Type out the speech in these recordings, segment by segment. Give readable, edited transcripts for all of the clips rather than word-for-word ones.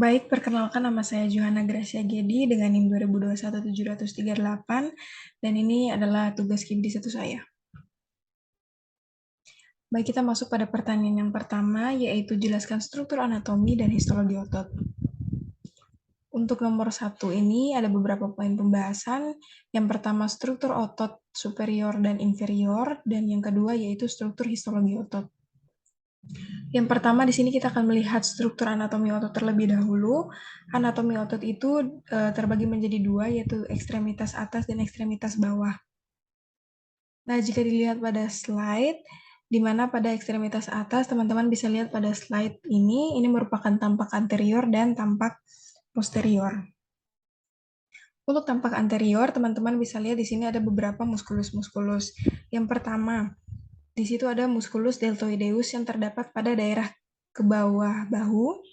Baik, perkenalkan nama saya Johanna Gracia Gedi dengan NIM 2021-738 dan ini adalah tugas KIBDI 1 saya. Baik, kita masuk pada pertanyaan yang pertama, yaitu jelaskan struktur anatomi dan histologi otot. Untuk nomor 1 ini ada beberapa poin pembahasan. Yang pertama, struktur otot superior dan inferior, dan yang kedua yaitu struktur histologi otot. Yang pertama di sini kita akan melihat struktur anatomi otot terlebih dahulu. Anatomi otot itu terbagi menjadi dua, yaitu ekstremitas atas dan ekstremitas bawah. Nah, jika dilihat pada slide, di mana pada ekstremitas atas, teman-teman bisa lihat pada slide ini merupakan tampak anterior dan tampak posterior. Untuk tampak anterior, teman-teman bisa lihat di sini ada beberapa muskulus-muskulus. Yang pertama, di situ ada musculus deltoideus yang terdapat pada daerah ke bawah bahu.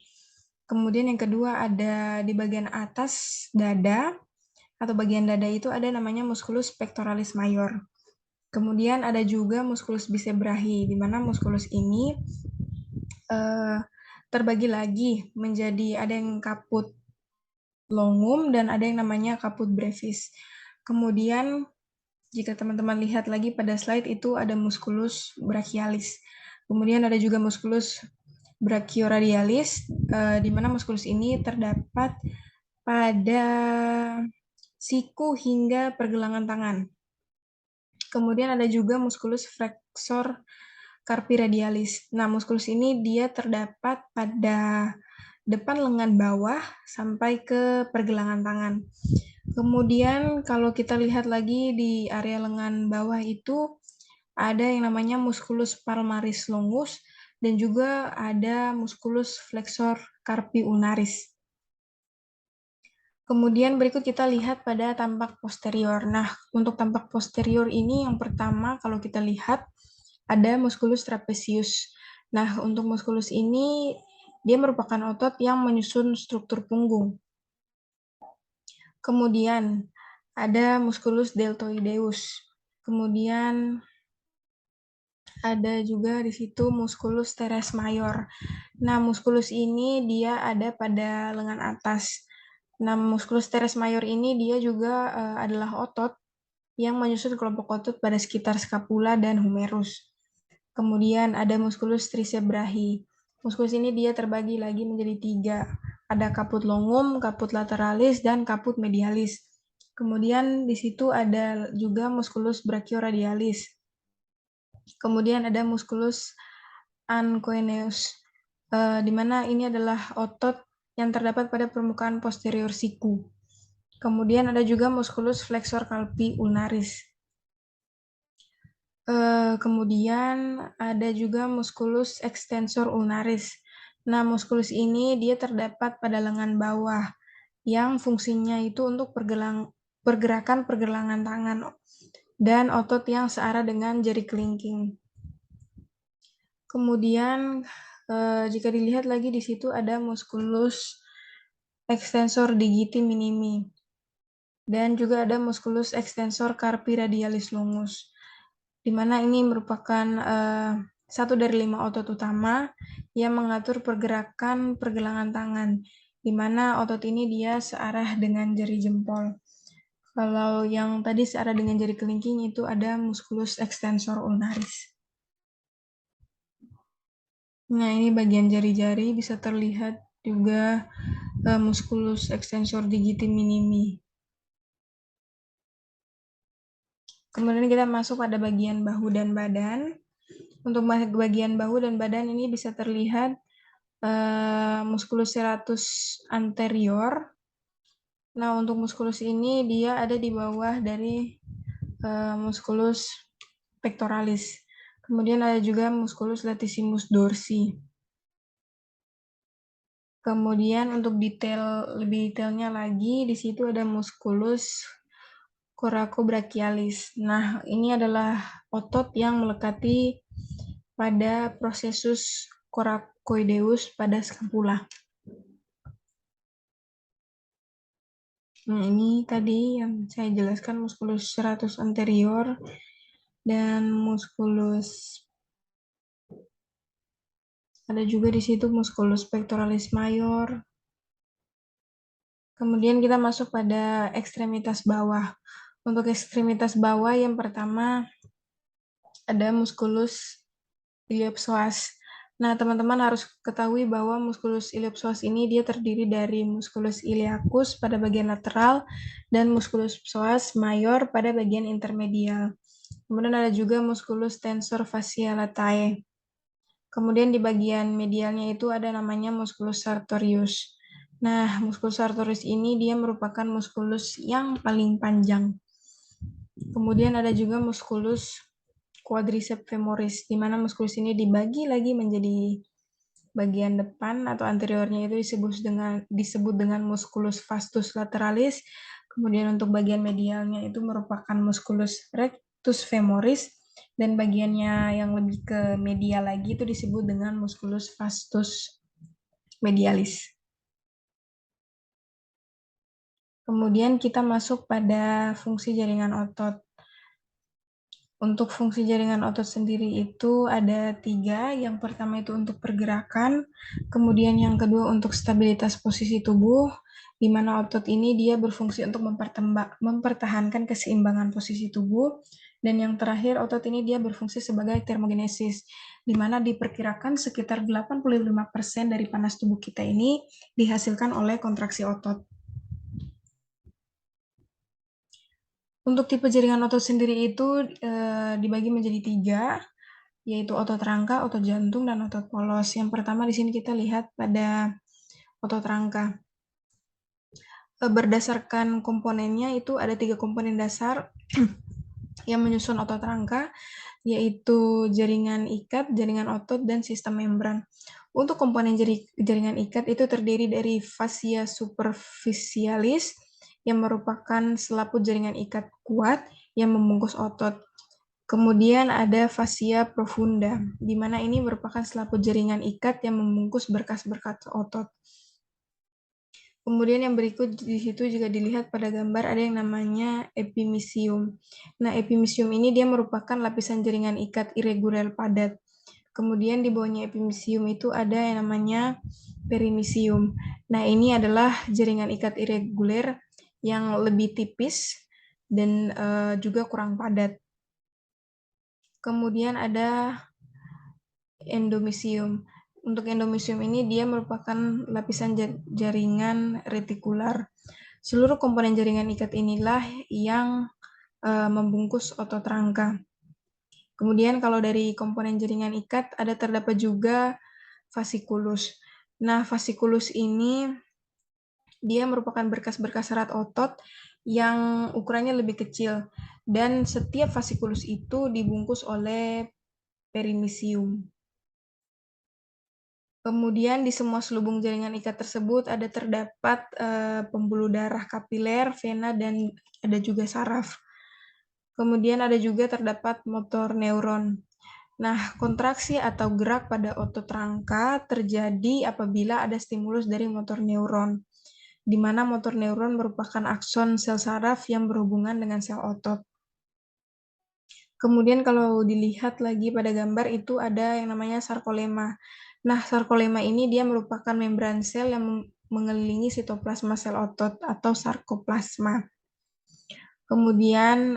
Kemudian yang kedua ada di bagian atas dada, atau bagian dada itu ada namanya musculus pectoralis major. Kemudian ada juga musculus bicebrachi, di mana musculus ini terbagi lagi menjadi ada yang caput longum dan ada yang namanya caput brevis. Kemudian jika teman-teman lihat lagi pada slide itu ada musculus brachialis. Kemudian ada juga musculus brachioradialis, di mana musculus ini terdapat pada siku hingga pergelangan tangan. Kemudian ada juga musculus flexor carpi radialis. Nah, musculus ini dia terdapat pada depan lengan bawah sampai ke pergelangan tangan. Kemudian kalau kita lihat lagi di area lengan bawah itu ada yang namanya musculus palmaris longus dan juga ada musculus flexor carpi ulnaris. Kemudian berikut kita lihat pada tampak posterior. Nah, untuk tampak posterior ini yang pertama kalau kita lihat ada musculus trapezius. Nah, untuk musculus ini dia merupakan otot yang menyusun struktur punggung. Kemudian ada musculus deltoideus. Kemudian ada juga di situ musculus teres major. Nah, musculus ini dia ada pada lengan atas. Nah, musculus teres major ini dia juga adalah otot yang menyusun kelompok otot pada sekitar scapula dan humerus. Kemudian ada musculus tricebrachi. Musculus ini dia terbagi lagi menjadi 3. Ada caput longum, caput lateralis, dan caput medialis. Kemudian di situ ada juga musculus brachioradialis. Kemudian ada musculus ancoeneus, di mana ini adalah otot yang terdapat pada permukaan posterior siku. Kemudian ada juga musculus flexor carpi ulnaris. Kemudian ada juga musculus extensor ulnaris. Nah, musculus ini dia terdapat pada lengan bawah yang fungsinya itu untuk pergerakan pergelangan tangan dan otot yang searah dengan jari kelingking. Kemudian jika dilihat lagi di situ ada musculus extensor digiti minimi dan juga ada musculus extensor carpi radialis longus, di mana ini merupakan satu dari 5 otot utama yang mengatur pergerakan pergelangan tangan, di mana otot ini dia searah dengan jari jempol. Kalau yang tadi searah dengan jari kelingking itu ada musculus extensor ulnaris. Nah, ini bagian jari-jari bisa terlihat juga musculus extensor digiti minimi. Kemudian kita masuk pada bagian bahu dan badan. Untuk bagian bahu dan badan ini bisa terlihat musculus serratus anterior. Nah, untuk musculus ini dia ada di bawah dari musculus pectoralis. Kemudian ada juga musculus latissimus dorsi. Kemudian untuk lebih detailnya lagi, di situ ada musculus coracobrachialis. Nah, ini adalah otot yang melekati pada processus coracoideus pada scapula. Nah, ini tadi yang saya jelaskan musculus serratus anterior dan musculus ada juga di situ musculus pectoralis major, Kemudian kita masuk pada ekstremitas bawah. Untuk ekstremitas bawah yang pertama ada musculus iliopsoas. Nah, teman-teman harus ketahui bahwa musculus iliopsoas ini dia terdiri dari musculus iliacus pada bagian lateral dan musculus psoas mayor pada bagian intermedial. Kemudian ada juga musculus tensor fascia latae. Kemudian di bagian medialnya itu ada namanya musculus sartorius. Nah, musculus sartorius ini dia merupakan musculus yang paling panjang. Kemudian ada juga musculus quadriceps femoris, di mana musculus ini dibagi lagi menjadi bagian depan atau anteriornya itu disebut dengan musculus vastus lateralis. Kemudian untuk bagian medialnya itu merupakan musculus rectus femoris, dan bagiannya yang lebih ke medial lagi itu disebut dengan musculus vastus medialis. Kemudian kita masuk pada fungsi jaringan otot. Untuk fungsi jaringan otot sendiri itu ada 3. Yang pertama itu untuk pergerakan, kemudian yang kedua untuk stabilitas posisi tubuh, di mana otot ini dia berfungsi untuk mempertahankan keseimbangan posisi tubuh, dan yang terakhir otot ini dia berfungsi sebagai termogenesis, di mana diperkirakan sekitar 85% dari panas tubuh kita ini dihasilkan oleh kontraksi otot. Untuk tipe jaringan otot sendiri itu dibagi menjadi 3, yaitu otot rangka, otot jantung, dan otot polos. Yang pertama di sini kita lihat pada otot rangka. Berdasarkan komponennya itu ada 3 komponen dasar yang menyusun otot rangka, yaitu jaringan ikat, jaringan otot, dan sistem membran. Untuk komponen jaringan ikat itu terdiri dari fascia superficialis, yang merupakan selaput jaringan ikat kuat yang membungkus otot. Kemudian ada fascia profunda, di mana ini merupakan selaput jaringan ikat yang membungkus berkas-berkas otot. Kemudian yang berikut di situ juga dilihat pada gambar ada yang namanya epimysium. Nah, epimysium ini dia merupakan lapisan jaringan ikat irregular padat. Kemudian di bawahnya epimysium itu ada yang namanya perimysium. Nah, ini adalah jaringan ikat irregular yang lebih tipis dan juga kurang padat. Kemudian ada endomysium. Untuk endomysium ini dia merupakan lapisan jaringan retikular. Seluruh komponen jaringan ikat inilah yang membungkus otot rangka. Kemudian kalau dari komponen jaringan ikat ada terdapat juga fasciculus. Nah, fasciculus ini dia merupakan berkas-berkas serat otot yang ukurannya lebih kecil, dan setiap fasciculus itu dibungkus oleh perimysium. Kemudian di semua selubung jaringan ikat tersebut ada terdapat pembuluh darah kapiler, vena, dan ada juga saraf. Kemudian ada juga terdapat motor neuron. Nah, kontraksi atau gerak pada otot rangka terjadi apabila ada stimulus dari motor neuron, di mana motor neuron merupakan akson sel saraf yang berhubungan dengan sel otot. Kemudian kalau dilihat lagi pada gambar itu ada yang namanya sarkolema. Nah, sarkolema ini dia merupakan membran sel yang mengelilingi sitoplasma sel otot atau sarkoplasma. Kemudian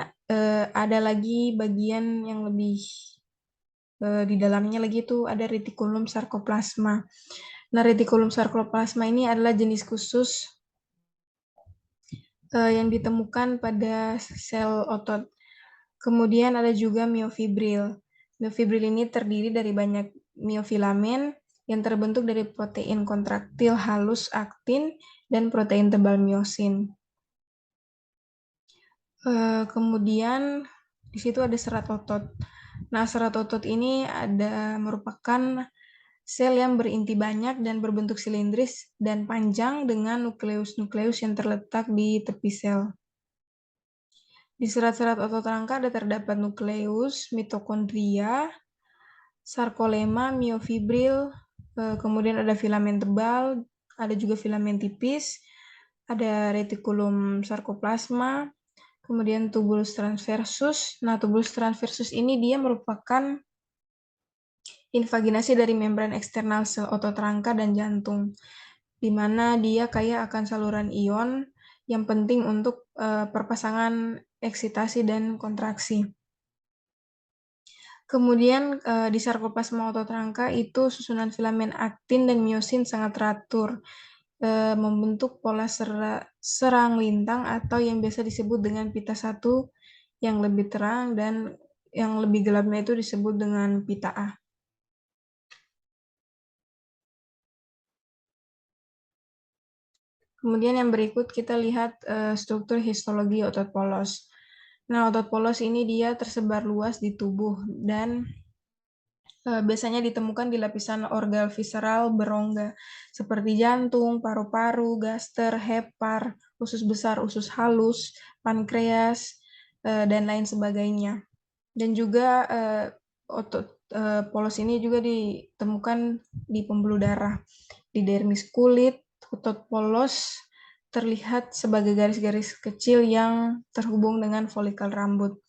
ada lagi bagian yang lebih di dalamnya lagi itu ada retikulum sarkoplasma. Nah, retikulum sarkoplasma ini adalah jenis khusus yang ditemukan pada sel otot. Kemudian ada juga miofibril. Miofibril ini terdiri dari banyak miofilamen yang terbentuk dari protein kontraktil halus aktin dan protein tebal miosin. Kemudian di situ ada serat otot. Nah, serat otot ini merupakan sel yang berinti banyak dan berbentuk silindris dan panjang dengan nukleus-nukleus yang terletak di tepi sel. Di serat-serat otot rangka ada terdapat nukleus, mitokondria, sarkolema, miofibril, kemudian ada filamen tebal, ada juga filamen tipis, ada retikulum sarkoplasma, kemudian tubulus transversus. Nah, tubulus transversus ini dia merupakan invaginasi dari membran eksternal sel otot rangka dan jantung. di mana dia kaya akan saluran ion yang penting untuk perpasangan eksitasi dan kontraksi. Kemudian di sarkoplasma otot rangka itu susunan filamen aktin dan miosin sangat teratur, membentuk pola serang lintang atau yang biasa disebut dengan pita 1 yang lebih terang dan yang lebih gelapnya itu disebut dengan pita A. Kemudian yang berikut kita lihat struktur histologi otot polos. Nah, otot polos ini dia tersebar luas di tubuh dan biasanya ditemukan di lapisan organ visceral berongga seperti jantung, paru-paru, gaster, hepar, usus besar, usus halus, pankreas, dan lain sebagainya. Dan juga otot polos ini juga ditemukan di pembuluh darah, di dermis kulit. Otot polos terlihat sebagai garis-garis kecil yang terhubung dengan folikel rambut.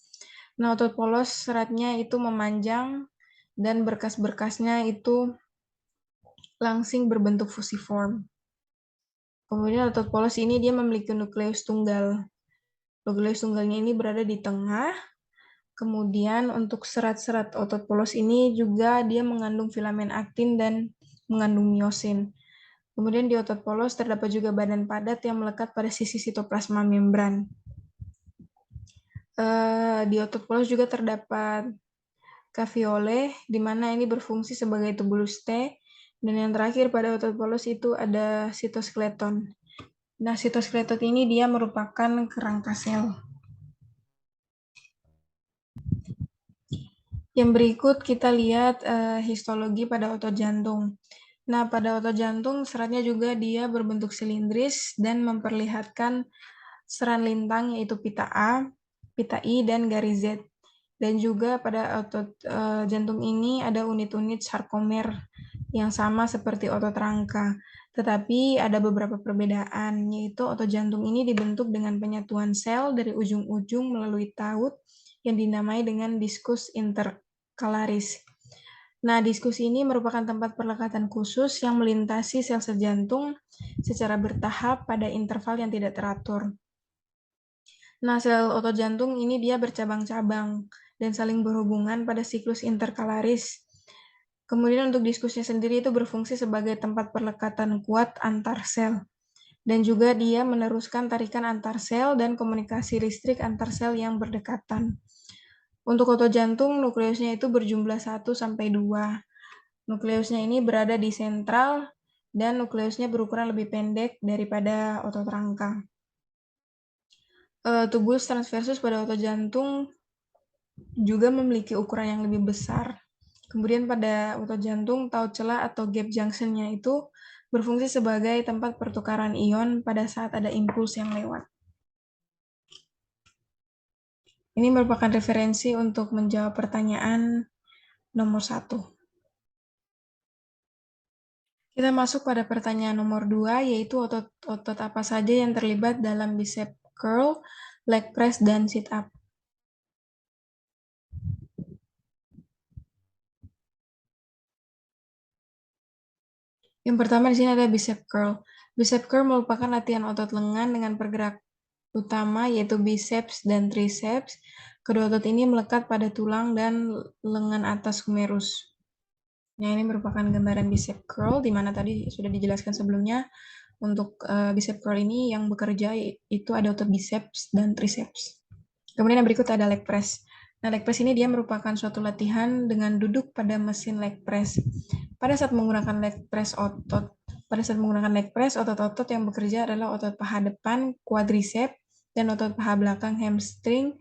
Nah, otot polos seratnya itu memanjang dan berkas-berkasnya itu langsing berbentuk fusiform. Kemudian otot polos ini dia memiliki nukleus tunggal. Nukleus tunggalnya ini berada di tengah. Kemudian untuk serat-serat otot polos ini juga dia mengandung filamen aktin dan mengandung miosin. Kemudian di otot polos terdapat juga badan padat yang melekat pada sisi sitoplasma membran. Di otot polos juga terdapat caveole, di mana ini berfungsi sebagai tubulus T, dan yang terakhir pada otot polos itu ada sitoskeleton. Nah, sitoskeleton ini dia merupakan kerangka sel. Yang berikut kita lihat histologi pada otot jantung. Nah, pada otot jantung seratnya juga dia berbentuk silindris dan memperlihatkan seran lintang yaitu pita A, pita I, dan garis Z. Dan juga pada otot jantung ini ada unit-unit sarkomer yang sama seperti otot rangka. Tetapi ada beberapa perbedaan, yaitu otot jantung ini dibentuk dengan penyatuan sel dari ujung-ujung melalui taut yang dinamai dengan diskus interkalaris. Nah, diskus ini merupakan tempat perlekatan khusus yang melintasi sel-sel jantung secara bertahap pada interval yang tidak teratur. Nah, sel otot jantung ini dia bercabang-cabang dan saling berhubungan pada siklus interkalaris. Kemudian untuk diskusnya sendiri itu berfungsi sebagai tempat perlekatan kuat antar sel. Dan juga dia meneruskan tarikan antar sel dan komunikasi listrik antar sel yang berdekatan. Untuk otot jantung, nukleusnya itu berjumlah 1-2. Nukleusnya ini berada di sentral dan nukleusnya berukuran lebih pendek daripada otot rangka. Tubulus transversus pada otot jantung juga memiliki ukuran yang lebih besar. Kemudian pada otot jantung, taut celah atau gap junction-nya itu berfungsi sebagai tempat pertukaran ion pada saat ada impuls yang lewat. Ini merupakan referensi untuk menjawab pertanyaan nomor 1. Kita masuk pada pertanyaan nomor 2, yaitu otot apa saja yang terlibat dalam bicep curl, leg press, dan sit up. Yang pertama di sini ada bicep curl. Bicep curl merupakan latihan otot lengan dengan pergerak utama yaitu biceps dan triceps. Kedua otot ini melekat pada tulang dan lengan atas humerus. Nah, ini merupakan gambaran bicep curl, di mana tadi sudah dijelaskan sebelumnya. Untuk bicep curl ini yang bekerja itu ada otot biceps dan triceps. Kemudian yang berikut ada leg press. Nah, leg press ini dia merupakan suatu latihan dengan duduk pada mesin leg press. Pada saat menggunakan leg press otot-otot yang bekerja adalah otot paha depan, quadriceps, dan otot paha belakang, hamstring,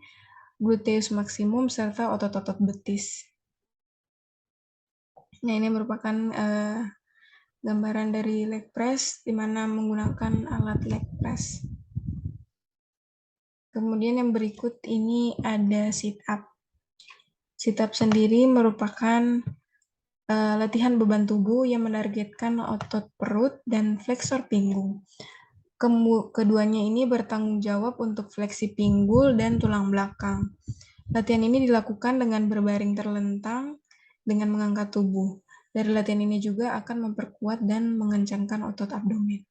gluteus maximum, serta otot-otot betis. Nah, ini merupakan gambaran dari leg press, di mana menggunakan alat leg press. Kemudian yang berikut ini ada sit up. Sit up sendiri merupakan latihan beban tubuh yang menargetkan otot perut dan flexor pinggul. Keduanya ini bertanggung jawab untuk fleksi pinggul dan tulang belakang. Latihan ini dilakukan dengan berbaring terlentang dengan mengangkat tubuh. Dari latihan ini juga akan memperkuat dan mengencangkan otot abdomen.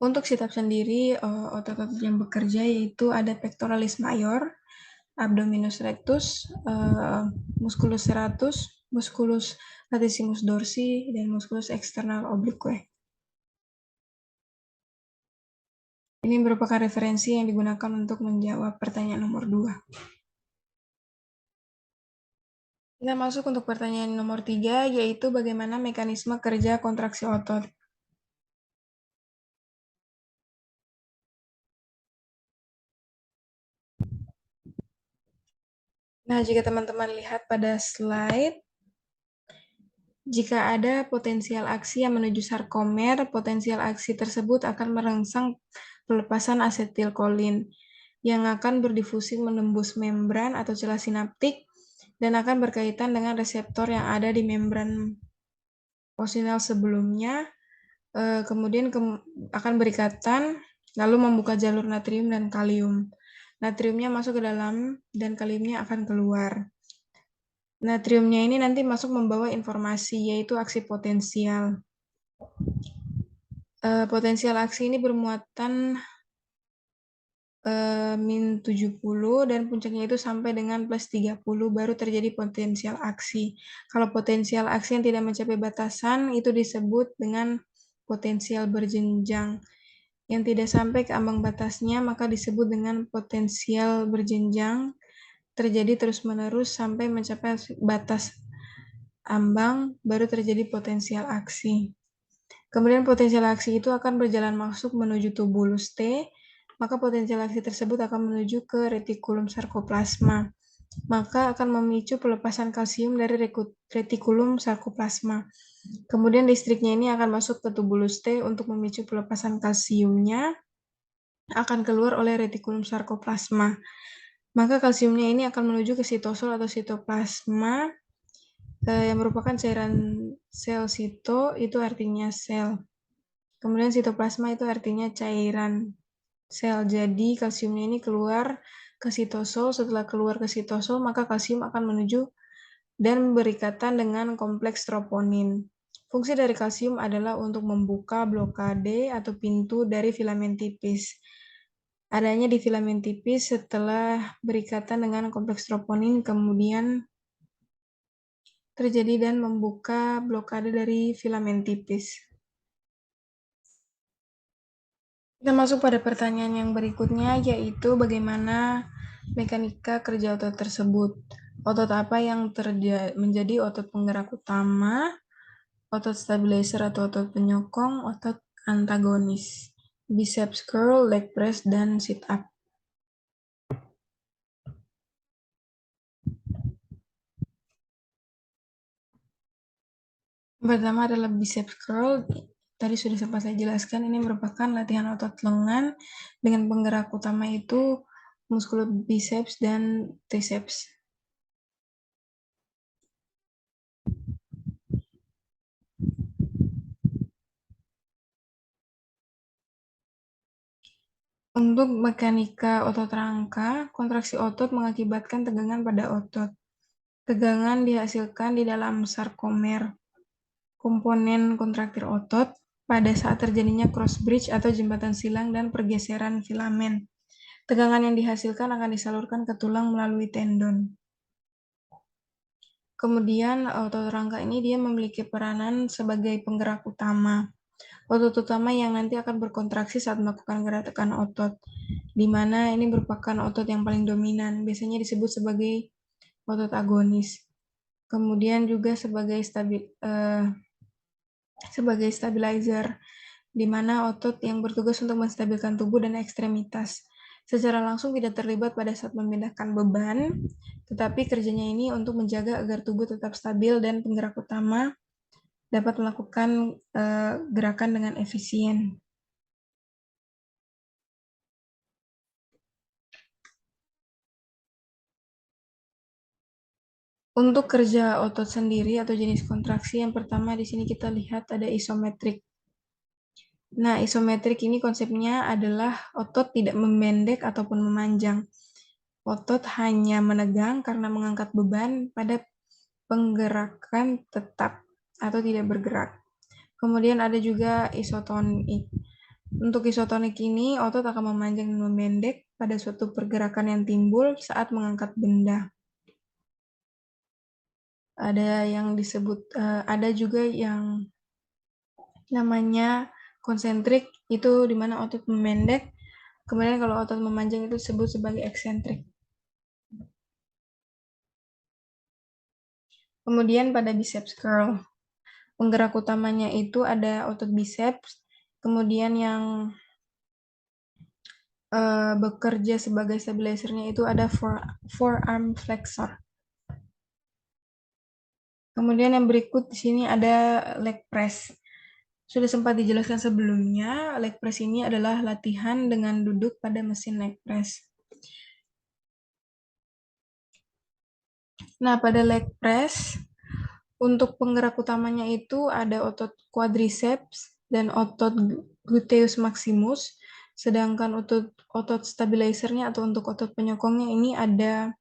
Untuk sit up sendiri, otot-otot yang bekerja yaitu ada pectoralis major, abdominus rectus, musculus serratus, musculus latissimus dorsi, dan musculus external oblique. Ini merupakan referensi yang digunakan untuk menjawab pertanyaan nomor 2. Kita masuk untuk pertanyaan nomor 3, yaitu bagaimana mekanisme kerja kontraksi otot. Nah, jika teman-teman lihat pada slide, jika ada potensial aksi yang menuju sarkomer, potensial aksi tersebut akan merangsang pelepasan asetilkolin yang akan berdifusi menembus membran atau celah sinaptik dan akan berkaitan dengan reseptor yang ada di membran posnal sebelumnya, kemudian akan berikatan lalu membuka jalur natrium dan kalium. Natriumnya masuk ke dalam dan kaliumnya akan keluar. Natriumnya ini nanti masuk membawa informasi, yaitu aksi potensial. Potensial aksi ini bermuatan min 70 dan puncaknya itu sampai dengan plus 30 baru terjadi potensial aksi. Kalau potensial aksi yang tidak mencapai batasan itu disebut dengan potensial berjenjang. Yang tidak sampai ke ambang batasnya maka disebut dengan potensial berjenjang, terjadi terus-menerus sampai mencapai batas ambang baru terjadi potensial aksi. Kemudian potensial aksi itu akan berjalan masuk menuju tubulus T, maka potensial aksi tersebut akan menuju ke retikulum sarkoplasma. Maka akan memicu pelepasan kalsium dari retikulum sarkoplasma. Kemudian listriknya ini akan masuk ke tubulus T untuk memicu pelepasan kalsiumnya, akan keluar oleh retikulum sarkoplasma. Maka kalsiumnya ini akan menuju ke sitosol atau sitoplasma, yang merupakan cairan sel sito, itu artinya sel. Kemudian sitoplasma itu artinya cairan sel. Jadi kalsiumnya ini keluar ke sitosol. Setelah keluar ke sitosol, maka kalsium akan menuju dan berikatan dengan kompleks troponin. Fungsi dari kalsium adalah untuk membuka blokade atau pintu dari filamen tipis. Adanya di filamen tipis setelah berikatan dengan kompleks troponin, kemudian terjadi dan membuka blokade dari filamen tipis. Kita masuk pada pertanyaan yang berikutnya, yaitu bagaimana mekanika kerja otot tersebut. Otot apa yang menjadi otot penggerak utama, otot stabilizer atau otot penyokong, otot antagonis, biceps curl, leg press, dan sit up. Pertama adalah biceps curl. Tadi sudah sempat saya jelaskan, ini merupakan latihan otot lengan dengan penggerak utama itu muskulus biceps dan triceps. Untuk mekanika otot rangka, kontraksi otot mengakibatkan tegangan pada otot. Tegangan dihasilkan di dalam sarkomer, komponen kontraktir otot, pada saat terjadinya cross bridge atau jembatan silang dan pergeseran filamen. Tegangan yang dihasilkan akan disalurkan ke tulang melalui tendon. Kemudian otot rangka ini dia memiliki peranan sebagai penggerak utama. Otot utama yang nanti akan berkontraksi saat melakukan gerakan otot, di mana ini merupakan otot yang paling dominan, biasanya disebut sebagai otot agonis. Kemudian juga sebagai stabilizer, di mana otot yang bertugas untuk menstabilkan tubuh dan ekstremitas. Secara langsung tidak terlibat pada saat memindahkan beban, tetapi kerjanya ini untuk menjaga agar tubuh tetap stabil dan penggerak utama dapat melakukan gerakan dengan efisien. Untuk kerja otot sendiri atau jenis kontraksi, yang pertama di sini kita lihat ada isometrik. Nah, isometrik ini konsepnya adalah otot tidak memendek ataupun memanjang. Otot hanya menegang karena mengangkat beban pada penggerakan tetap atau tidak bergerak. Kemudian ada juga isotonik. Untuk isotonik ini, otot akan memanjang dan memendek pada suatu pergerakan yang timbul saat mengangkat benda. Ada yang disebut, ada juga yang namanya konsentrik, itu di mana otot memendek. Kemudian kalau otot memanjang itu disebut sebagai eksentrik. Kemudian pada biceps curl, penggerak utamanya itu ada otot biceps, kemudian yang bekerja sebagai stabilizernya itu ada forearm flexor. Kemudian yang berikut di sini ada leg press. Sudah sempat dijelaskan sebelumnya, leg press ini adalah latihan dengan duduk pada mesin leg press. Nah, pada leg press, untuk penggerak utamanya itu ada otot quadriceps dan otot gluteus maximus, sedangkan otot stabilizernya atau untuk otot penyokongnya ini ada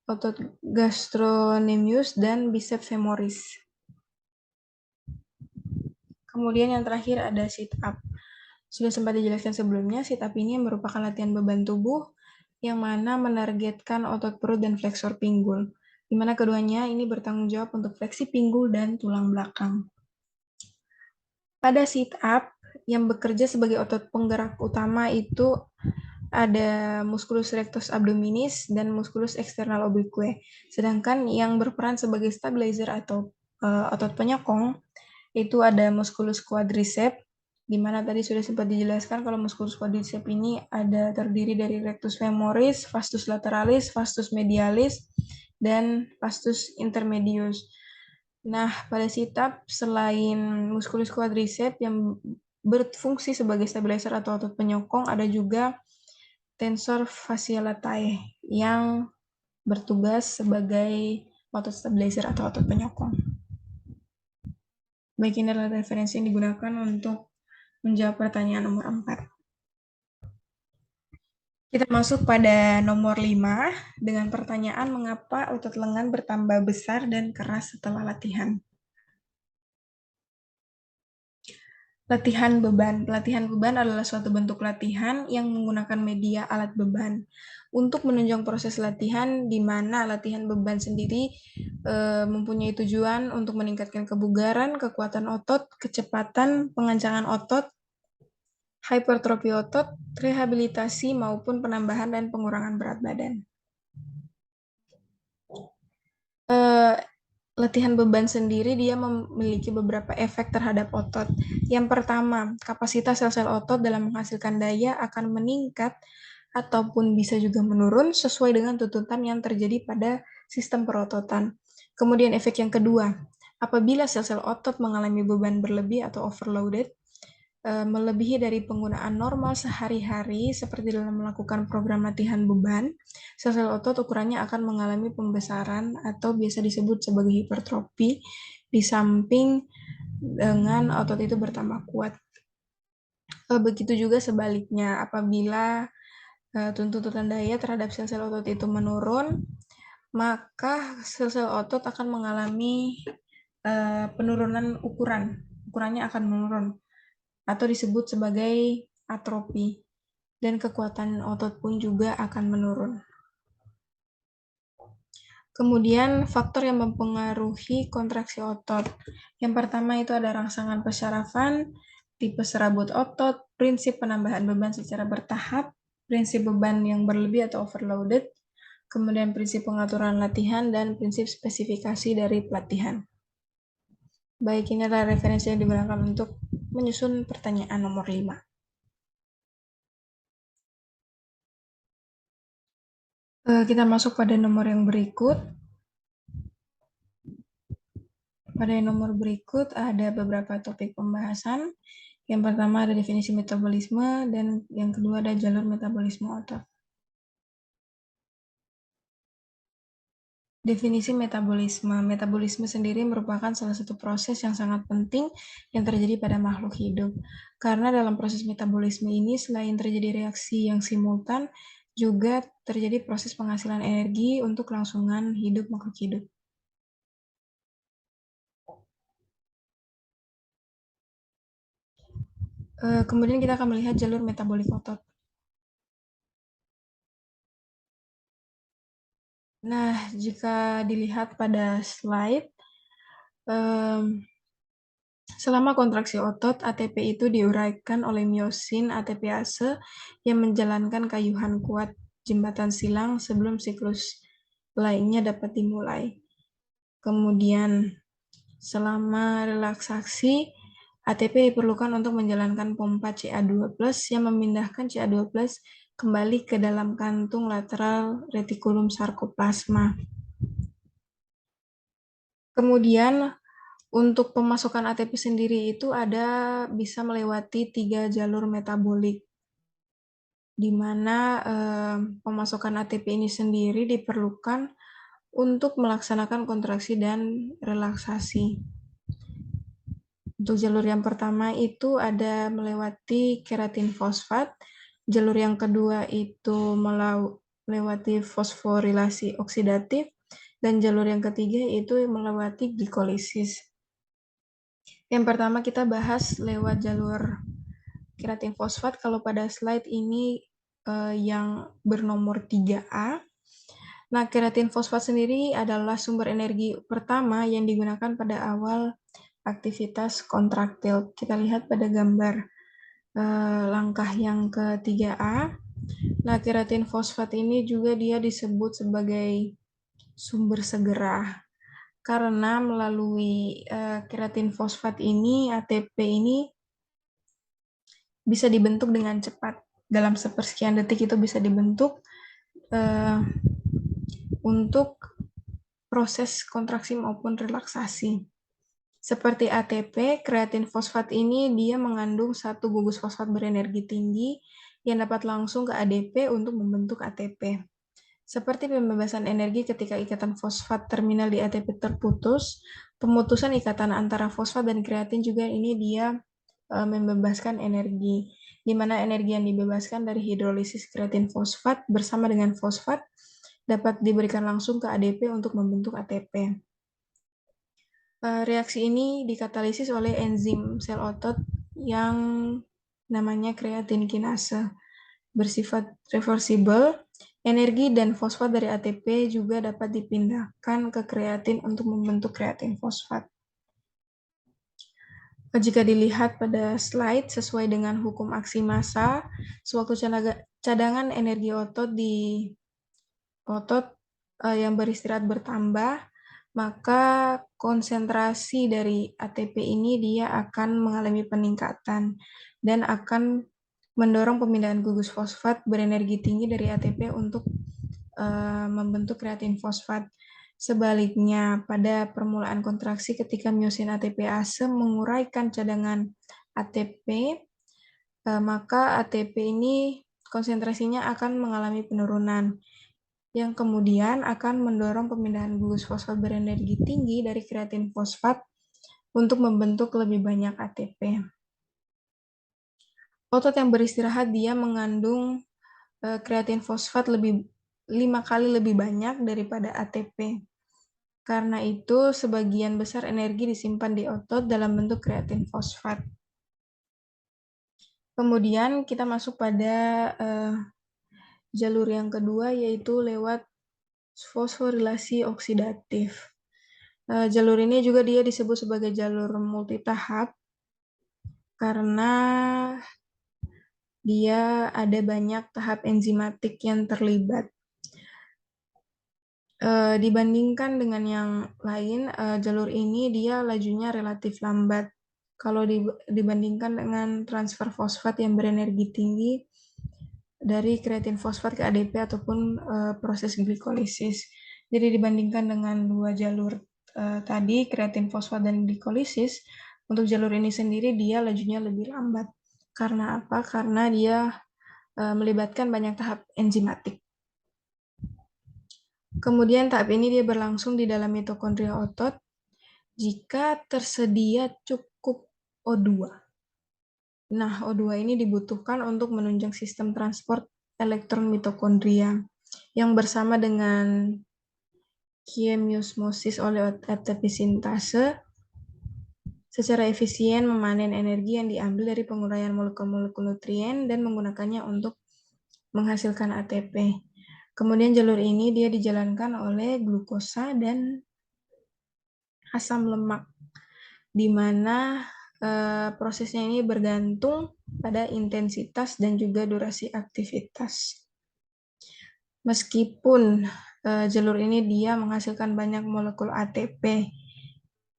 otot gastrocnemius dan biceps femoris. Kemudian yang terakhir ada sit up. Sudah sempat dijelaskan sebelumnya, sit up ini merupakan latihan beban tubuh yang mana menargetkan otot perut dan flexor pinggul, di mana keduanya ini bertanggung jawab untuk fleksi pinggul dan tulang belakang. Pada sit up, yang bekerja sebagai otot penggerak utama itu ada musculus rectus abdominis dan musculus external oblique. Sedangkan yang berperan sebagai stabilizer atau otot penyokong itu ada musculus quadriceps, di mana tadi sudah sempat dijelaskan kalau musculus quadriceps ini ada terdiri dari rectus femoris, vastus lateralis, vastus medialis, dan vastus intermedius. Nah, pada sit up selain musculus quadriceps yang berfungsi sebagai stabilizer atau otot penyokong, ada juga tensor fasciae latae yang bertugas sebagai otot stabilizer atau otot penyokong. Baik, ini adalah referensi yang digunakan untuk menjawab pertanyaan nomor 4. Kita masuk pada nomor 5 dengan pertanyaan mengapa otot lengan bertambah besar dan keras setelah latihan. Latihan beban. Latihan beban adalah suatu bentuk latihan yang menggunakan media alat beban. Untuk menunjang proses latihan, di mana latihan beban sendiri mempunyai tujuan untuk meningkatkan kebugaran, kekuatan otot, kecepatan, pengencangan otot, hipertrofi otot, rehabilitasi maupun penambahan dan pengurangan berat badan. Latihan beban sendiri dia memiliki beberapa efek terhadap otot. Yang pertama, kapasitas sel-sel otot dalam menghasilkan daya akan meningkat ataupun bisa juga menurun sesuai dengan tuntutan yang terjadi pada sistem perototan. Kemudian efek yang kedua, apabila sel-sel otot mengalami beban berlebih atau overloaded, melebihi dari penggunaan normal sehari-hari seperti dalam melakukan program latihan beban, sel-sel otot ukurannya akan mengalami pembesaran atau biasa disebut sebagai hipertrofi, di samping dengan otot itu bertambah kuat. Begitu juga sebaliknya, apabila tuntutan daya terhadap sel-sel otot itu menurun, maka sel-sel otot akan mengalami penurunan ukurannya akan menurun atau disebut sebagai atrofi, dan kekuatan otot pun juga akan menurun. Kemudian faktor yang mempengaruhi kontraksi otot. Yang pertama itu ada rangsangan pensyarafan, tipe serabut otot, prinsip penambahan beban secara bertahap, prinsip beban yang berlebih atau overloaded, kemudian prinsip pengaturan latihan, dan prinsip spesifikasi dari pelatihan. Baik, ini adalah referensi yang digunakan untuk menyusun pertanyaan nomor 5. Kita masuk pada nomor yang berikut. Pada nomor berikut ada beberapa topik pembahasan. Yang pertama ada definisi metabolisme, dan yang kedua ada jalur metabolisme otot. Definisi metabolisme. Metabolisme sendiri merupakan salah satu proses yang sangat penting yang terjadi pada makhluk hidup. Karena dalam proses metabolisme ini selain terjadi reaksi yang simultan, juga terjadi proses penghasilan energi untuk kelangsungan hidup makhluk hidup. Kemudian kita akan melihat jalur metabolik otot. Nah, jika dilihat pada slide, selama kontraksi otot, ATP itu diuraikan oleh miosin ATPase yang menjalankan kayuhan kuat jembatan silang sebelum siklus lainnya dapat dimulai. Kemudian, selama relaksasi, ATP diperlukan untuk menjalankan pompa Ca2+ yang memindahkan Ca2+ kembali ke dalam kantung lateral retikulum sarkoplasma. Kemudian, untuk pemasukan ATP sendiri itu bisa melewati 3 jalur metabolik, di mana pemasukan ATP ini sendiri diperlukan untuk melaksanakan kontraksi dan relaksasi. Untuk jalur yang pertama itu ada melewati keratin fosfat, jalur yang kedua itu melewati fosforilasi oksidatif, dan jalur yang ketiga itu melewati glikolisis. Yang pertama kita bahas lewat jalur keratin fosfat. Kalau pada slide ini yang bernomor 3A. Nah, keratin fosfat sendiri adalah sumber energi pertama yang digunakan pada awal aktivitas kontraktil. Kita lihat pada gambar langkah yang ke-3A. Nah, keratin fosfat ini juga dia disebut sebagai sumber segera. Karena melalui keratin fosfat ini, ATP ini bisa dibentuk dengan cepat. Dalam sepersekian detik itu bisa dibentuk untuk proses kontraksi maupun relaksasi. Seperti ATP, kreatin fosfat ini dia mengandung satu gugus fosfat berenergi tinggi yang dapat langsung ke ADP untuk membentuk ATP. Seperti pembebasan energi ketika ikatan fosfat terminal di ATP terputus, pemutusan ikatan antara fosfat dan kreatin juga ini dia membebaskan energi, di mana energi yang dibebaskan dari hidrolisis kreatin fosfat bersama dengan fosfat dapat diberikan langsung ke ADP untuk membentuk ATP. Reaksi ini dikatalisis oleh enzim sel otot yang namanya kreatin kinase. Bersifat reversible, energi dan fosfat dari ATP juga dapat dipindahkan ke kreatin untuk membentuk kreatin fosfat. Jika dilihat pada slide sesuai dengan hukum aksi massa, sewaktu cadangan energi otot di otot yang beristirahat bertambah, maka konsentrasi dari ATP ini dia akan mengalami peningkatan dan akan mendorong pemindahan gugus fosfat berenergi tinggi dari ATP untuk membentuk kreatin fosfat. Sebaliknya, pada permulaan kontraksi ketika miosin ATPase menguraikan cadangan ATP, maka ATP ini konsentrasinya akan mengalami penurunan, yang kemudian akan mendorong pemindahan gugus fosfat berenergi tinggi dari kreatin fosfat untuk membentuk lebih banyak ATP. Otot yang beristirahat dia mengandung kreatin fosfat 5 kali lebih banyak daripada ATP. Karena itu, sebagian besar energi disimpan di otot dalam bentuk kreatin fosfat. Kemudian kita masuk pada jalur yang kedua, yaitu lewat fosforilasi oksidatif. Jalur ini juga dia disebut sebagai jalur multitahap karena dia ada banyak tahap enzimatik yang terlibat. Dibandingkan dengan yang lain, jalur ini dia lajunya relatif lambat. Kalau dibandingkan dengan transfer fosfat yang berenergi tinggi dari kreatin fosfat ke ADP ataupun proses glikolisis. Jadi dibandingkan dengan dua jalur tadi, kreatin fosfat dan glikolisis, untuk jalur ini sendiri dia lajunya lebih lambat. Karena apa? Karena dia melibatkan banyak tahap enzimatik. Kemudian tahap ini dia berlangsung di dalam mitokondria otot jika tersedia cukup O2. Nah, O2 ini dibutuhkan untuk menunjang sistem transport elektron mitokondria yang bersama dengan kiemiosmosis oleh ATP sintase secara efisien memanen energi yang diambil dari penguraian molekul-molekul nutrien dan menggunakannya untuk menghasilkan ATP. Kemudian jalur ini dia dijalankan oleh glukosa dan asam lemak, di mana prosesnya ini bergantung pada intensitas dan juga durasi aktivitas. Meskipun jalur ini dia menghasilkan banyak molekul ATP,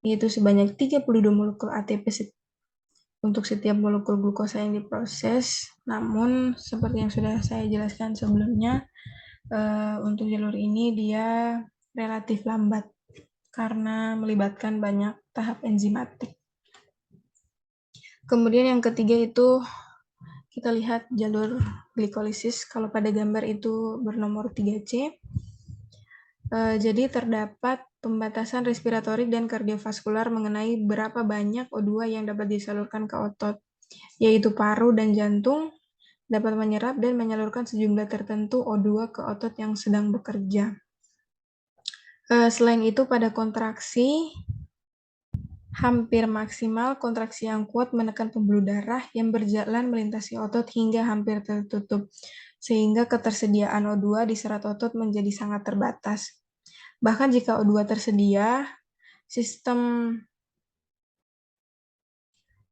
yaitu sebanyak 32 molekul ATP untuk setiap molekul glukosa yang diproses, namun seperti yang sudah saya jelaskan sebelumnya, untuk jalur ini dia relatif lambat karena melibatkan banyak tahap enzimatik. Kemudian yang ketiga itu kita lihat jalur glikolisis. Kalau pada gambar itu bernomor 3C. Jadi terdapat pembatasan respiratorik dan kardiovaskular mengenai berapa banyak O2 yang dapat disalurkan ke otot, yaitu paru dan jantung dapat menyerap dan menyalurkan sejumlah tertentu O2 ke otot yang sedang bekerja. Selain itu, pada kontraksi hampir maksimal, kontraksi yang kuat menekan pembuluh darah yang berjalan melintasi otot hingga hampir tertutup, sehingga ketersediaan O2 di serat otot menjadi sangat terbatas. Bahkan jika O2 tersedia, sistem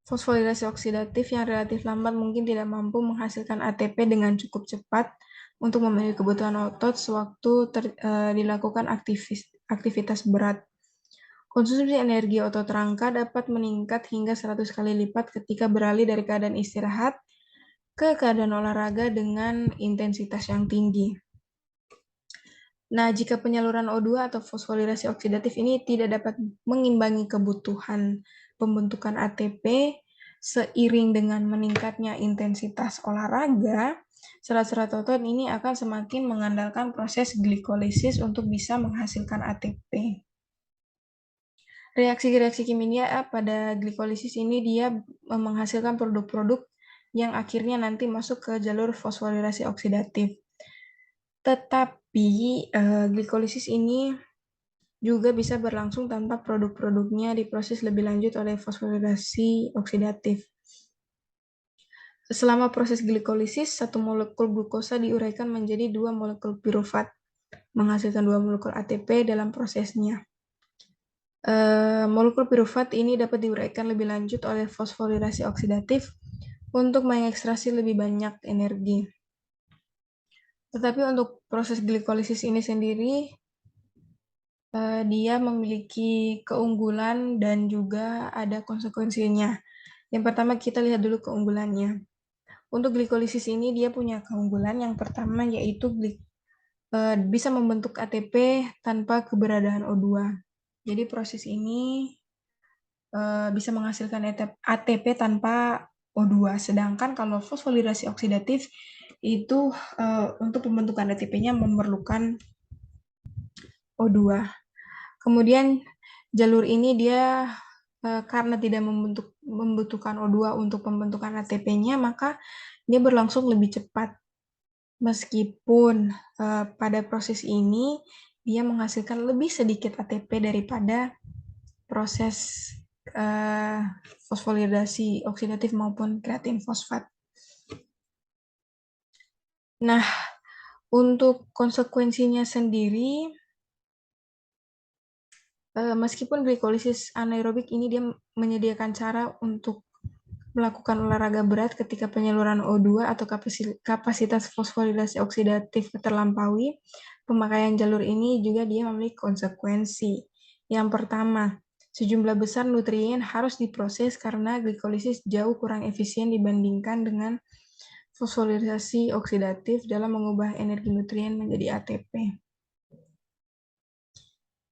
fosforilasi oksidatif yang relatif lambat mungkin tidak mampu menghasilkan ATP dengan cukup cepat untuk memenuhi kebutuhan otot sewaktu dilakukan aktivitas berat. Konsumsi energi otot rangka dapat meningkat hingga 100 kali lipat ketika beralih dari keadaan istirahat ke keadaan olahraga dengan intensitas yang tinggi. Nah, jika penyaluran O2 atau fosforilasi oksidatif ini tidak dapat mengimbangi kebutuhan pembentukan ATP seiring dengan meningkatnya intensitas olahraga, serat-serat otot ini akan semakin mengandalkan proses glikolisis untuk bisa menghasilkan ATP. Reaksi-reaksi kimia pada glikolisis ini dia menghasilkan produk-produk yang akhirnya nanti masuk ke jalur fosforilasi oksidatif. Tetapi glikolisis ini juga bisa berlangsung tanpa produk-produknya diproses lebih lanjut oleh fosforilasi oksidatif. Selama proses glikolisis, satu molekul glukosa diuraikan menjadi 2 molekul pirufat, menghasilkan 2 molekul ATP dalam prosesnya. Molekul pirufat ini dapat diuraikan lebih lanjut oleh fosforilasi oksidatif untuk mengekstraksi lebih banyak energi. Tetapi untuk proses glikolisis ini sendiri, dia memiliki keunggulan dan juga ada konsekuensinya. Yang pertama kita lihat dulu keunggulannya. Untuk glikolisis ini dia punya keunggulan yang pertama yaitu bisa membentuk ATP tanpa keberadaan O2. Jadi proses ini bisa menghasilkan ATP tanpa O2. Sedangkan kalau fosforilasi oksidatif itu untuk pembentukan ATP-nya memerlukan O2. Kemudian jalur ini dia karena tidak membutuhkan O2 untuk pembentukan ATP-nya, maka dia berlangsung lebih cepat. Meskipun pada proses ini dia menghasilkan lebih sedikit ATP daripada proses fosforilasi oksidatif maupun kreatin fosfat. Nah, untuk konsekuensinya sendiri, meskipun glikolisis anaerobik ini dia menyediakan cara untuk melakukan olahraga berat ketika penyaluran O2 atau kapasitas fosforilasi oksidatif terlampaui, pemakaian jalur ini juga dia memiliki konsekuensi. Yang pertama, sejumlah besar nutrien harus diproses karena glikolisis jauh kurang efisien dibandingkan dengan fosforilasi oksidatif dalam mengubah energi nutrien menjadi ATP.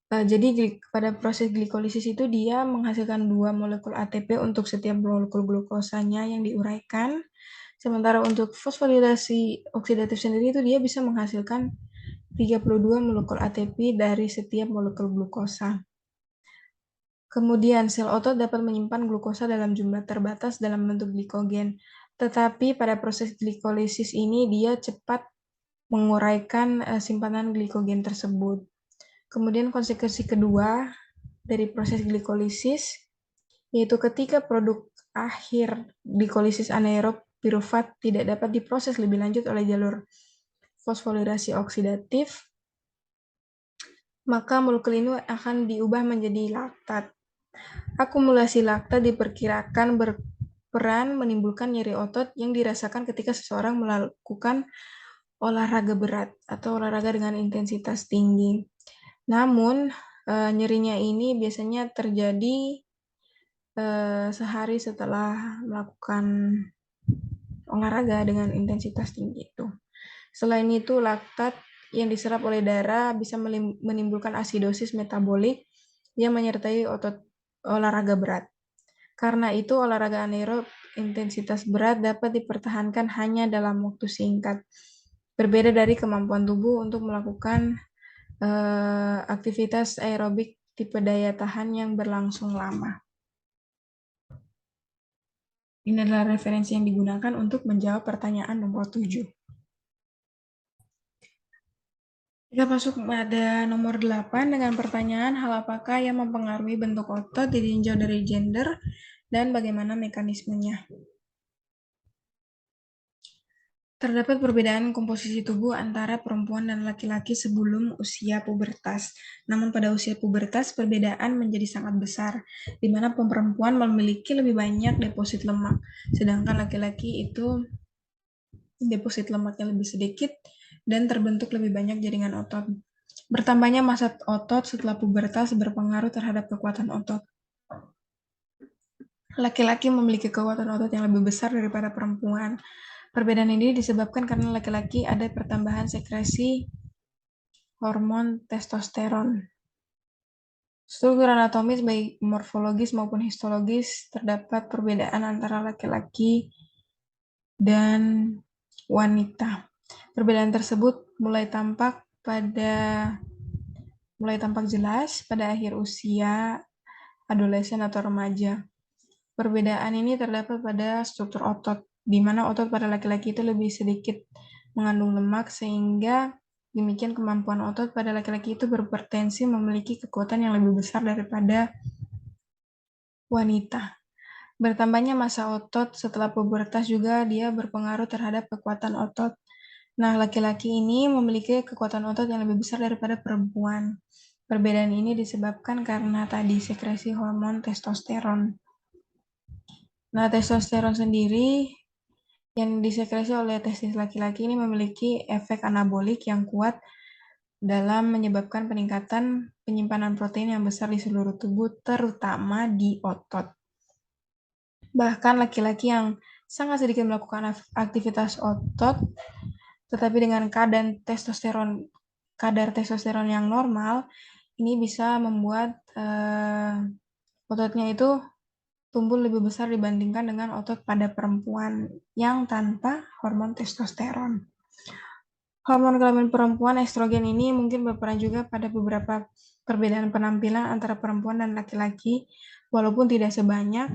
Jadi pada proses glikolisis itu dia menghasilkan 2 molekul ATP untuk setiap molekul glukosanya yang diuraikan. Sementara untuk fosforilasi oksidatif sendiri itu dia bisa menghasilkan 32 molekul ATP dari setiap molekul glukosa. Kemudian sel otot dapat menyimpan glukosa dalam jumlah terbatas dalam bentuk glikogen. Tetapi pada proses glikolisis ini dia cepat menguraikan simpanan glikogen tersebut. Kemudian konsekuensi kedua dari proses glikolisis yaitu ketika produk akhir glikolisis anaerob pirufat tidak dapat diproses lebih lanjut oleh jalur fosforilasi oksidatif, maka molekul ini akan diubah menjadi laktat. Akumulasi laktat diperkirakan berperan menimbulkan nyeri otot yang dirasakan ketika seseorang melakukan olahraga berat atau olahraga dengan intensitas tinggi. Namun, nyerinya ini biasanya terjadi sehari setelah melakukan olahraga dengan intensitas tinggi itu. Selain itu, laktat yang diserap oleh darah bisa menimbulkan asidosis metabolik yang menyertai otot olahraga berat. Karena itu, olahraga anaerob intensitas berat dapat dipertahankan hanya dalam waktu singkat. Berbeda dari kemampuan tubuh untuk melakukan aktivitas aerobik tipe daya tahan yang berlangsung lama. Ini adalah referensi yang digunakan untuk menjawab pertanyaan nomor 7. Kita masuk pada nomor 8 dengan pertanyaan hal apakah yang mempengaruhi bentuk otot ditinjau dari gender dan bagaimana mekanismenya. Terdapat perbedaan komposisi tubuh antara perempuan dan laki-laki sebelum usia pubertas. Namun pada usia pubertas perbedaan menjadi sangat besar, di mana perempuan memiliki lebih banyak deposit lemak, sedangkan laki-laki itu deposit lemaknya lebih sedikit dan terbentuk lebih banyak jaringan otot. Bertambahnya massa otot setelah pubertas berpengaruh terhadap kekuatan otot. Laki-laki memiliki kekuatan otot yang lebih besar daripada perempuan. Perbedaan ini disebabkan karena laki-laki ada pertambahan sekresi hormon testosteron. Struktur anatomis baik morfologis maupun histologis terdapat perbedaan antara laki-laki dan wanita. Perbedaan tersebut mulai tampak jelas pada akhir usia adolesen atau remaja. Perbedaan ini terdapat pada struktur otot, di mana otot pada laki-laki itu lebih sedikit mengandung lemak, sehingga demikian kemampuan otot pada laki-laki itu berpotensi memiliki kekuatan yang lebih besar daripada wanita. Bertambahnya massa otot setelah pubertas juga dia berpengaruh terhadap kekuatan otot. Nah, laki-laki ini memiliki kekuatan otot yang lebih besar daripada perempuan. Perbedaan ini disebabkan karena tadi sekresi hormon testosteron. Nah, testosteron sendiri yang disekresi oleh testis laki-laki ini memiliki efek anabolik yang kuat dalam menyebabkan peningkatan penyimpanan protein yang besar di seluruh tubuh, terutama di otot. Bahkan laki-laki yang sangat sedikit melakukan aktivitas otot, tetapi dengan kadar testosteron yang normal, ini bisa membuat ototnya itu tumbuh lebih besar dibandingkan dengan otot pada perempuan yang tanpa hormon testosteron. Hormon kelamin perempuan estrogen ini mungkin berperan juga pada beberapa perbedaan penampilan antara perempuan dan laki-laki, walaupun tidak sebanyak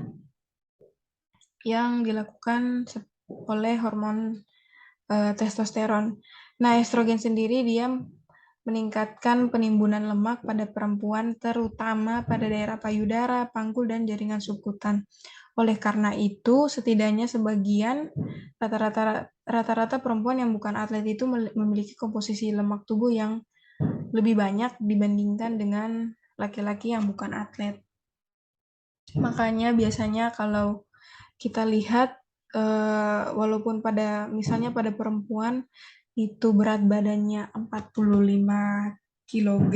yang dilakukan oleh hormon testosteron. Nah, estrogen sendiri dia meningkatkan penimbunan lemak pada perempuan, terutama pada daerah payudara, panggul, dan jaringan subkutan. Oleh karena itu, setidaknya sebagian rata-rata perempuan yang bukan atlet itu memiliki komposisi lemak tubuh yang lebih banyak dibandingkan dengan laki-laki yang bukan atlet. Makanya biasanya kalau kita lihat walaupun misalnya pada perempuan itu berat badannya 45 kg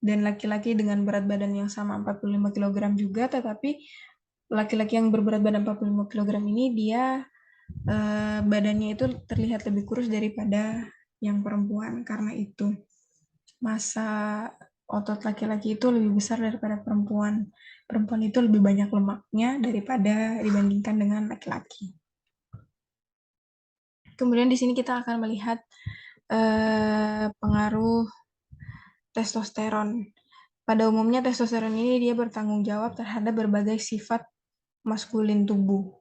dan laki-laki dengan berat badan yang sama 45 kg juga, tetapi laki-laki yang berberat badan 45 kg ini dia badannya itu terlihat lebih kurus daripada yang perempuan. Karena itu massa otot laki-laki itu lebih besar daripada perempuan. Perempuan itu lebih banyak lemaknya dibandingkan dengan laki-laki. Kemudian di sini kita akan melihat pengaruh testosteron. Pada umumnya testosteron ini dia bertanggung jawab terhadap berbagai sifat maskulin tubuh.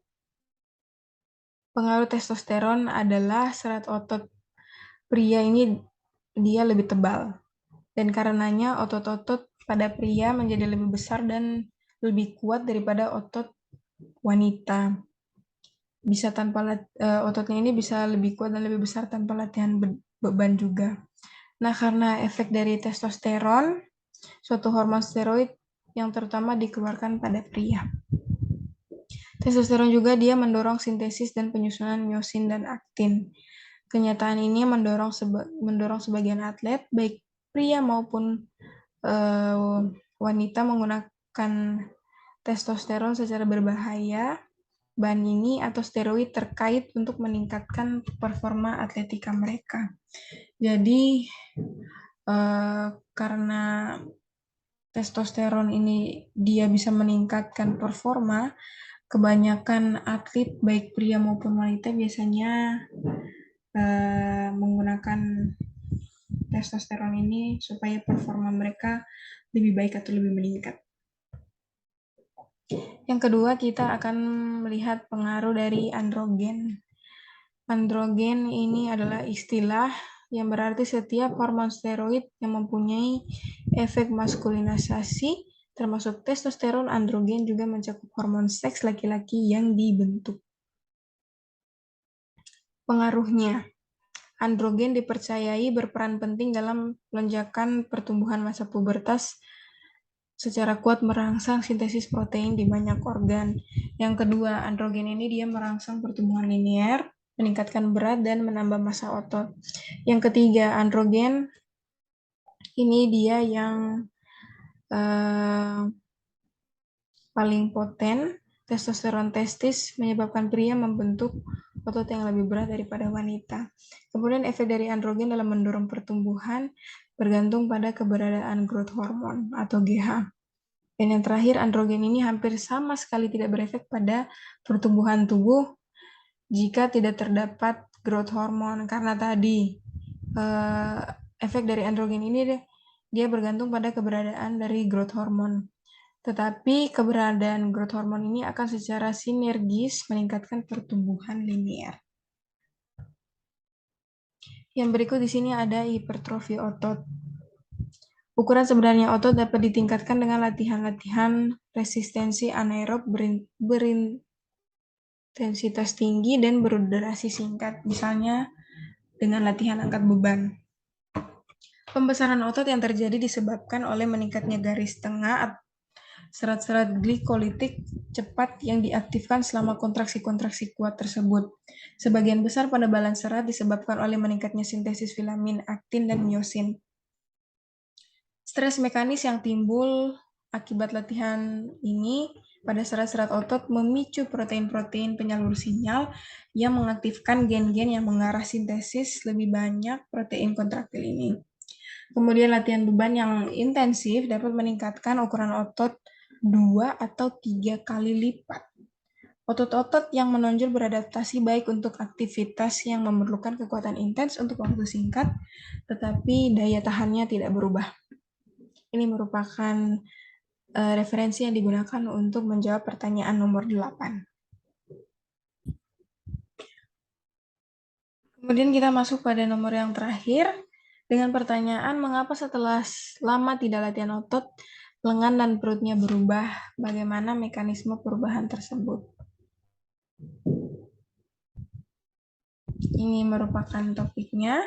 Pengaruh testosteron adalah serat otot pria ini dia lebih tebal, dan karenanya otot-otot pada pria menjadi lebih besar dan lebih kuat daripada otot wanita. Bisa ototnya ini bisa lebih kuat dan lebih besar tanpa latihan beban juga. Nah, karena efek dari testosteron, suatu hormon steroid yang terutama dikeluarkan pada pria. Testosteron juga dia mendorong sintesis dan penyusunan miosin dan aktin. Kenyataan ini mendorong sebagian atlet, baik pria maupun wanita, menggunakan testosteron secara berbahaya, bahan ini atau steroid terkait untuk meningkatkan performa atletika mereka. Jadi karena testosteron ini dia bisa meningkatkan performa, kebanyakan atlet baik pria maupun wanita biasanya menggunakan testosteron ini supaya performa mereka lebih baik atau lebih meningkat. Yang kedua, kita akan melihat pengaruh dari androgen. Androgen ini adalah istilah yang berarti setiap hormon steroid yang mempunyai efek maskulinisasi, termasuk testosteron. Androgen juga mencakup hormon seks laki-laki yang dibentuk. Pengaruhnya, androgen dipercayai berperan penting dalam lonjakan pertumbuhan masa pubertas, secara kuat merangsang sintesis protein di banyak organ. Yang kedua, androgen ini dia merangsang pertumbuhan linier, meningkatkan berat, dan menambah massa otot. Yang ketiga, androgen ini dia yang paling poten. Testosteron testis menyebabkan pria membentuk otot yang lebih berat daripada wanita. Kemudian efek dari androgen dalam mendorong pertumbuhan bergantung pada keberadaan growth hormone atau GH. Dan yang terakhir, androgen ini hampir sama sekali tidak berefek pada pertumbuhan tubuh jika tidak terdapat growth hormone. Karena tadi efek dari androgen ini dia bergantung pada keberadaan dari growth hormone. Tetapi keberadaan growth hormone ini akan secara sinergis meningkatkan pertumbuhan linier. Yang berikut di sini ada hipertrofi otot. Ukuran sebenarnya otot dapat ditingkatkan dengan latihan-latihan resistensi anaerob berintensitas tinggi dan berdurasi singkat, misalnya dengan latihan angkat beban. Pembesaran otot yang terjadi disebabkan oleh meningkatnya garis tengah serat-serat glikolitik cepat yang diaktifkan selama kontraksi-kontraksi kuat tersebut. Sebagian besar penebalan serat disebabkan oleh meningkatnya sintesis filamin, aktin, dan miosin. Stres mekanis yang timbul akibat latihan ini pada serat-serat otot memicu protein-protein penyalur sinyal yang mengaktifkan gen-gen yang mengarah sintesis lebih banyak protein kontraktil ini. Kemudian latihan beban yang intensif dapat meningkatkan ukuran otot 2 atau 3 kali lipat. Otot-otot yang menonjol beradaptasi baik untuk aktivitas yang memerlukan kekuatan intens untuk waktu singkat, tetapi daya tahannya tidak berubah. Ini merupakan referensi yang digunakan untuk menjawab pertanyaan nomor 8. Kemudian kita masuk pada nomor yang terakhir, dengan pertanyaan mengapa setelah lama tidak latihan otot, lengan dan perutnya berubah, bagaimana mekanisme perubahan tersebut. Ini merupakan topiknya,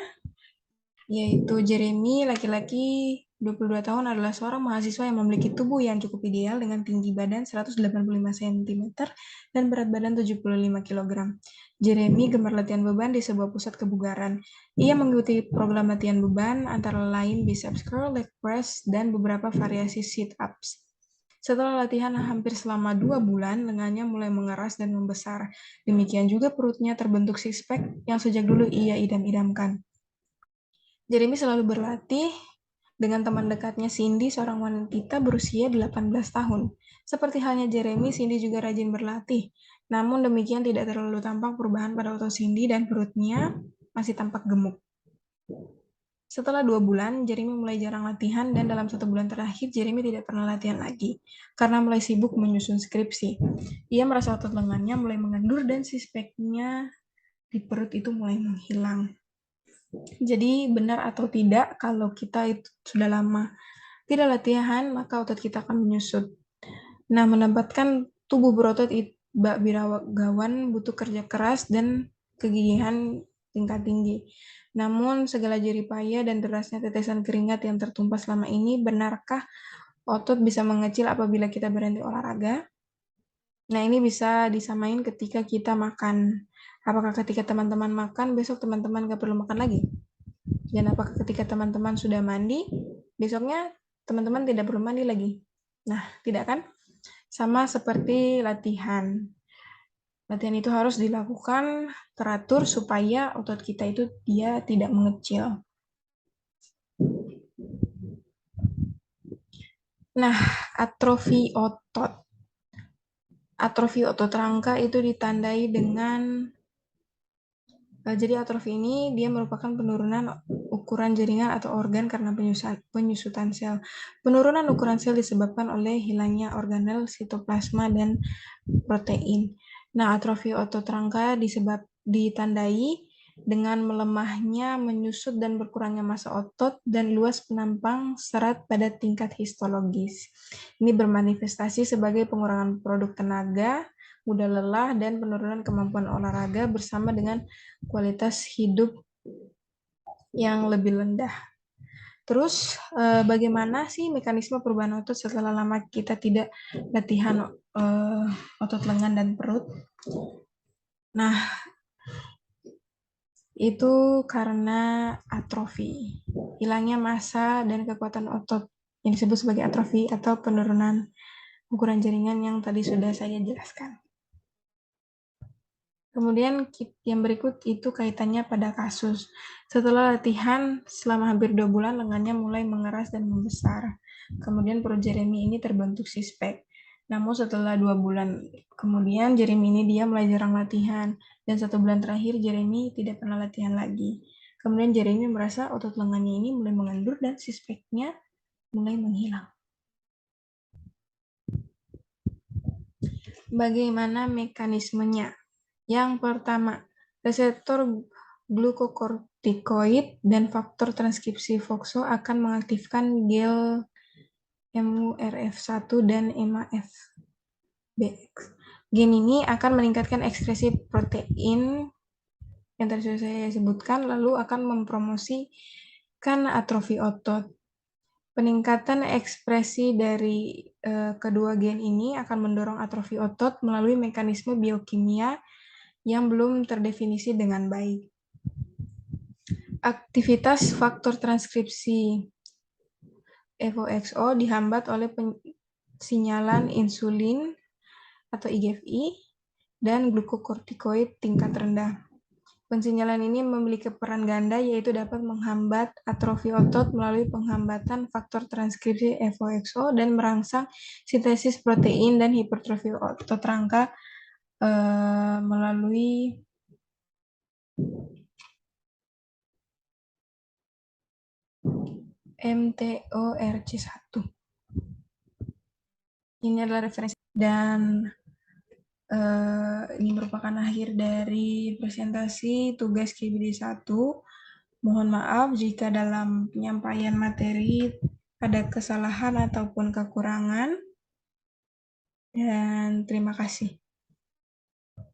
yaitu Jeremy, laki-laki 22 tahun, adalah seorang mahasiswa yang memiliki tubuh yang cukup ideal dengan tinggi badan 185 cm dan berat badan 75 kg. Jeremy gemar latihan beban di sebuah pusat kebugaran. Ia mengikuti program latihan beban antara lain biceps curl, leg press, dan beberapa variasi sit-ups. Setelah latihan hampir selama 2 bulan, lengannya mulai mengeras dan membesar. Demikian juga perutnya terbentuk six-pack yang sejak dulu ia idam-idamkan. Jeremy selalu berlatih dengan teman dekatnya Cindy, seorang wanita berusia 18 tahun. Seperti halnya Jeremy, Cindy juga rajin berlatih. Namun demikian tidak terlalu tampak perubahan pada otot Cindy dan perutnya masih tampak gemuk. Setelah 2 bulan, Jeremy mulai jarang latihan dan dalam 1 bulan terakhir, Jeremy tidak pernah latihan lagi karena mulai sibuk menyusun skripsi. Ia merasa otot lengannya mulai mengendur dan six-pack-nya di perut itu mulai menghilang. Jadi benar atau tidak kalau kita itu sudah lama tidak latihan, maka otot kita akan menyusut. Nah, menempatkan tubuh berotot bak biragawan butuh kerja keras dan kegigihan tingkat tinggi. Namun, segala jerih payah dan derasnya tetesan keringat yang tertumpah selama ini, benarkah otot bisa mengecil apabila kita berhenti olahraga? Nah, ini bisa disamain ketika kita makan. Apakah ketika teman-teman makan, besok teman-teman nggak perlu makan lagi? Dan apakah ketika teman-teman sudah mandi, besoknya teman-teman tidak perlu mandi lagi? Nah, tidak kan? Sama seperti latihan. Latihan itu harus dilakukan teratur supaya otot kita itu dia tidak mengecil. Nah, atrofi otot. Atrofi otot rangka itu ditandai dengan jadi atrofi ini dia merupakan penurunan ukuran jaringan atau organ karena penyusutan sel. Penurunan ukuran sel disebabkan oleh hilangnya organel, sitoplasma, dan protein. Nah, atrofi otot rangka ditandai dengan melemahnya, menyusut, dan berkurangnya massa otot dan luas penampang serat pada tingkat histologis. Ini bermanifestasi sebagai pengurangan produk tenaga, mudah lelah, dan penurunan kemampuan olahraga bersama dengan kualitas hidup yang lebih rendah. Terus, bagaimana sih mekanisme perubahan otot setelah lama kita tidak latihan otot lengan dan perut? Nah, itu karena atrofi, hilangnya massa dan kekuatan otot yang disebut sebagai atrofi atau penurunan ukuran jaringan yang tadi sudah saya jelaskan. Kemudian yang berikut itu kaitannya pada kasus. Setelah latihan selama hampir 2 bulan, lengannya mulai mengeras dan membesar. Kemudian perut Jeremy ini terbentuk six-pack. Namun setelah 2 bulan kemudian, Jeremy ini dia mulai jarang latihan. Dan 1 bulan terakhir, Jeremy tidak pernah latihan lagi. Kemudian Jeremy merasa otot lengannya ini mulai mengendur dan six-pack-nya mulai menghilang. Bagaimana mekanismenya? Yang pertama, reseptor glukokortikoid dan faktor transkripsi FOXO akan mengaktifkan gel MURF1 dan MAFBX. Gen ini akan meningkatkan ekskresi protein yang tadi sudah saya sebutkan, lalu akan mempromosikan atrofi otot. Peningkatan ekspresi dari kedua gen ini akan mendorong atrofi otot melalui mekanisme biokimia yang belum terdefinisi dengan baik. Aktivitas faktor transkripsi FOXO dihambat oleh sinyalan insulin atau IGFI dan glukokortikoid tingkat rendah. Pensinyalan ini memiliki peran ganda, yaitu dapat menghambat atrofi otot melalui penghambatan faktor transkripsi FOXO dan merangsang sintesis protein dan hipertrofi otot rangka melalui MTORC1. Ini adalah referensi dan ini merupakan akhir dari presentasi tugas KBD 1. Mohon maaf jika dalam penyampaian materi ada kesalahan ataupun kekurangan. Dan terima kasih.